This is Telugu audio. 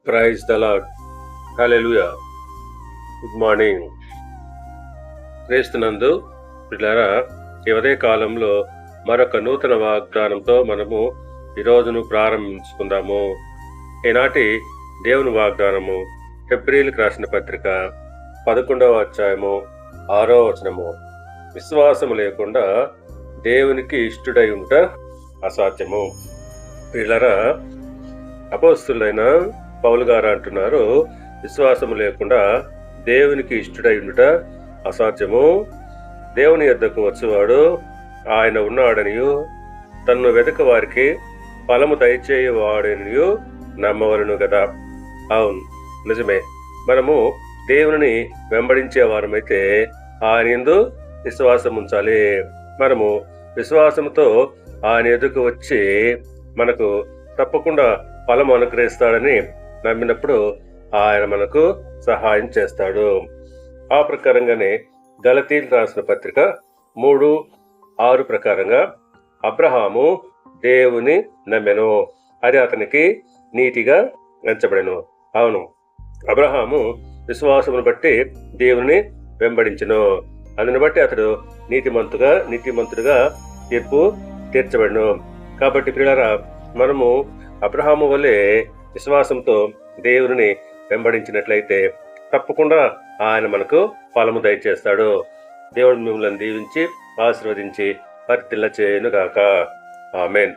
Praise the lord. Hallelujah. Good morning. క్రీస్తునందు పిల్లరా, ఈ ఉదయ కాలంలో మరొక నూతన వాగ్దానంతో మనము ఈ రోజును ప్రారంభించుకుందాము. ఈనాటి దేవుని వాగ్దానము హెబ్రీయులకు రాసిన పత్రిక 11వ అధ్యాయము 6వ వచనము. విశ్వాసము లేకుండా దేవునికి ఇష్టుడై ఉంట అసాధ్యము. పిల్లరా, అపోస్తలుడైన పౌలు గారు అంటున్నారు, విశ్వాసము లేకుండా దేవునికి ఇష్టుడై ఉండుట అసాధ్యము. దేవుని యొద్దకు వచ్చేవాడు ఆయన ఉన్నాడనియు తన్ను వెతక వారికి ఫలము దయచేయవాడనియు నమ్మవలను కదా. అవును, నిజమే. మనము దేవుని వెంబడించే వారమైతే ఆయన యందు విశ్వాసం ఉంచాలి. మనము విశ్వాసంతో ఆయన ఎదుకు వచ్చి మనకు తప్పకుండా ఫలం అనుగ్రహిస్తాడని నమ్మినప్పుడు ఆయన మనకు సహాయం చేస్తాడు. ఆ ప్రకారంగానే గలతీయులకు రాసిన పత్రిక 3:6 ప్రకారంగా అబ్రహాము దేవుని నమ్మెను, అది అతనికి నీతిగా ఎంచబడెను. అవును, అబ్రహాము విశ్వాసమును బట్టి దేవుని వెంబడించెను. అందుని బట్టి అతడు నీతిమంతుడుగా తీర్పు తీర్చబడెను. కాబట్టి ప్రియులారా, మనము అబ్రహాము వలె విశ్వాసంతో దేవుని వెంబడించినట్లయితే తప్పకుండా ఆయన మనకు ఫలము దయచేస్తాడు. దేవుడు మిమ్మల్ని దీవించి ఆశీర్వదించి వర్ధిల్ల చేయునుగాక. ఆమేన్.